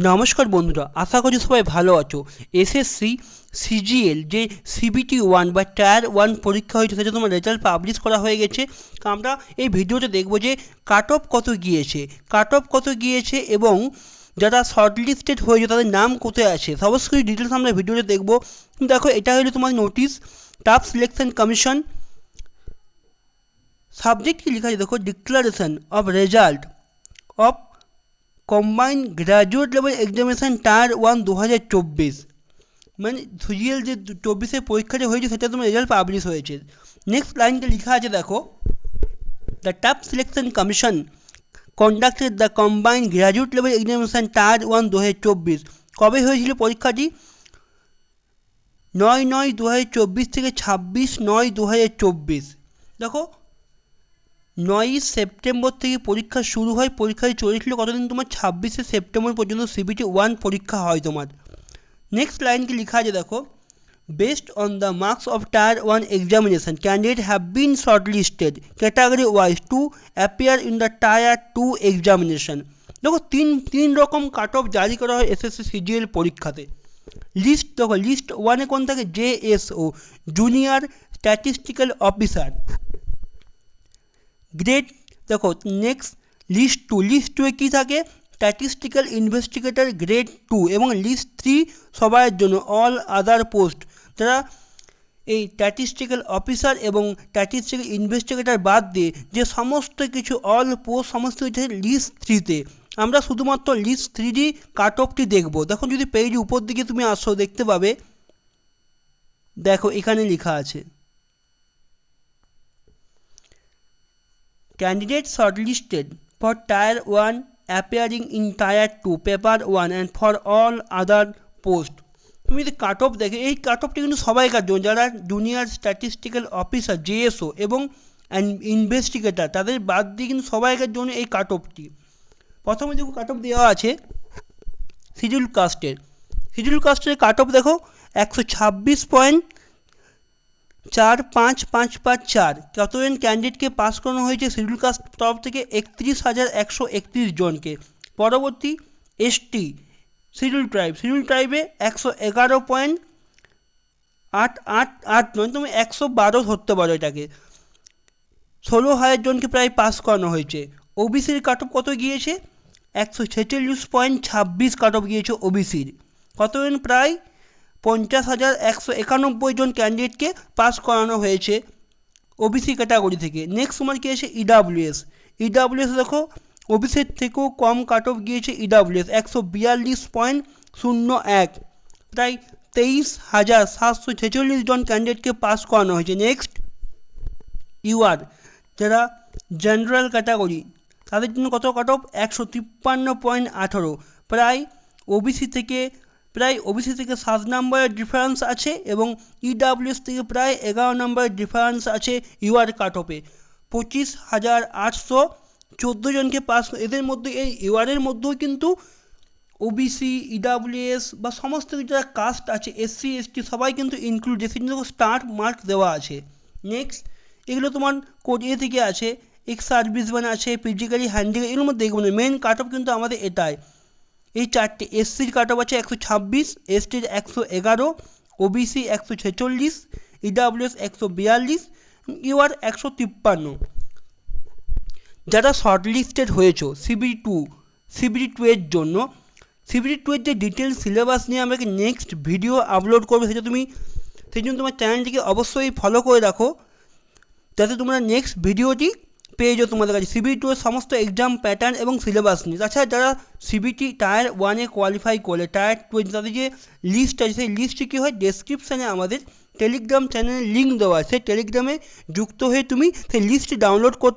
নমস্কার বন্ধুরা, আশা করি সবাই ভালো আছো। এসএসসি সিজিএল যে সিবিটি 1 বা টায়ার 1 পরীক্ষা হয়েছে সেটা তোমার রেজাল্ট পাবলিশ করা হয়ে গেছে। আমরা এই ভিডিওতে দেখব যে কাট অফ কত গিয়েছে এবং যারা শর্টলিস্টেড হয়েছে তাদের নাম কোথায় আছে সমস্ত কিছু ডিটেলস আমরা ভিডিওতে দেখব। দেখো, এটা হলো তোমার notice, staff selection commission. Subject কি লেখা আছে দেখো, declaration of result of combined graduate level examination tyre 1 2024, মানে সিজিএল যে 24-এ পরীক্ষাটা হয়েছে সেটা তোমার রেজাল্ট পাবলিশ হয়েছে। নেক্সট লাইনটা লেখা আছে দেখো, the staff selection commission conducted the combined graduate level examination tyre 1 2024। কবে হয়েছিল পরীক্ষাটি? 9/9/2024 থেকে 26/9/2024। দেখো, 9ই সেপ্টেম্বর থেকে পরীক্ষা শুরু হয়, পরীক্ষায় চলেছিল কতদিন তোমার 26শে সেপ্টেম্বর পর্যন্ত সিবিটি 1 পরীক্ষা হয় তোমার। নেক্সট লাইন কি লেখা আছে দেখো, based on the marks of tyre 1 examination candidate have been shortlisted category wise to appear in the tyre 2 examination. দেখো, তিন রকম কাট অফ জারি করা হয় এসএসসি সিজিএল পরীক্ষাতে। লিস্ট দেখো, লিস্ট 1-এ কোন থাকে? জেএসও, জুনিয়র স্ট্যাটিস্টিক্যাল অফিসার গ্রেড। দেখো নেক্সট লিস্ট 2 এ কী থাকে? স্ট্যাটিস্টিক্যাল ইনভেস্টিগেটর গ্রেড 2 এবং লিস্ট 3 সবার জন্য অল আদার পোস্ট। যারা এই স্ট্যাটিস্টিক্যাল অফিসার এবং স্ট্যাটিস্টিক্যাল ইনভেস্টিগেটর বাদ দিয়ে যে সমস্ত কিছু অল পোস্ট সমস্ত কিছু লিস্ট 3-তে। আমরা শুধুমাত্র লিস্ট 3 কাট অফটি দেখব। দেখো, যদি পেজ উপর দিকে তুমি আসো দেখতে পাবে, দেখো এখানে লেখা আছে Candidates shortlisted for Tier 1 appearing in Tier 2 Paper 1 and for all other posts। তুমি যদি কাট অফ দেখে, এই কাট অফটি কিন্তু সবাইকার জন্য, যারা জুনিয়র স্ট্যাটিস্টিক্যাল অফিসার জেএসও এবং ইনভেস্টিগেটর তাদের বাদ দিয়ে কিন্তু সবাইকার জন্য এই কাট অফটি। প্রথমে দেখো কাট অফ দেওয়া আছে শিডিউল কাস্টের কাট অফ দেখো 126.4555 কতজন ক্যান্ডিডেটকে পাস করানো হয়েছে শিডিউল কাস্ট তরফ থেকে? 31,131 জনকে। পরবর্তী এসটি শিডিউল ট্রাইবে 111.888, তুমি 112 ধরতে পারো এটাকে। 16,000 জনকে প্রায় পাস করানো হয়েছে। ওবিসির কাট অফ কত গিয়েছে? 146.26 কাট অফ গিয়েছে ওবিসির। কতজন? প্রায় 50,191 জন ক্যান্ডিডেটকে পাস করানো হয়েছে ওবিসি ক্যাটাগরি থেকে। নেক্সট তোমার কী আছে? ইডাব্লিউএস দেখো, ওবিসির থেকেও কম কাট অফ গিয়েছে ইডাব্লিউএস 142.01, প্রায় 23,746 জন ক্যান্ডিডেটকে পাস করানো হয়েছে। নেক্সট ইউআর, যারা জেনারেল ক্যাটাগরি তাদের জন্য কত কাট অফ? 153.18, প্রায় ওবিসি থেকে 7 নম্বরের ডিফারেন্স আছে এবং ইডাব্লিউএস থেকে প্রায় 11 নম্বরের ডিফারেন্স আছে ইউআর কাট অফে। 25,814 জনকে পাস। এদের মধ্যে এই ইউআরের মধ্যেও কিন্তু ওবিসি, ইডাব্লিউএস বা সমস্ত যারা কাস্ট আছে, এসসি এসটি সবাই কিন্তু ইনক্লুড, সেখানে স্টার মার্ক দেওয়া আছে। নেক্সট এগুলো তোমার কোড এ থেকে আছে, এক্স সার্ভিসম্যান আছে, ফিজিক্যালি হ্যান্ডিক্যাপ, এগুলোর মধ্যে দেখবো না। মেন কাট অফ কিন্তু আমাদের এটাই, এই চারটে। এসসির কাট অফ আছে 126, এসটির 111, ওবিসি 146, ইডাব্লিউএস 142, ইউআর 153। যারা শর্টলিস্টেড হয়েছো সিবিটি 2 এর জন্য, সিবিটি 2 এর যে ডিটেলস সিলেবাস নিয়ে আমরা নেক্সট ভিডিও আপলোড করবো, সেই জন্য তোমার চ্যানেলটিকে অবশ্যই ফলো করে রাখো, যাতে তোমরা নেক্সট ভিডিওটি পেয়ে যাও তোমাদের কাছে সিবিটি 2 এর সমস্ত এক্সাম প্যাটার্ন এবং সিলেবাস নিয়ে। তাছাড়া যারা সিবিটি টায়ার 1-এ কোয়ালিফাই করলে টায়ার 2 তাদের যে লিস্ট আছে, সেই লিস্টটি কী হয়, ডেসক্রিপশানে আমাদের টেলিগ্রাম চ্যানেলের লিঙ্ক দেওয়া আছে, সেই টেলিগ্রামে যুক্ত হয়ে তুমি সেই লিস্টটি ডাউনলোড করতে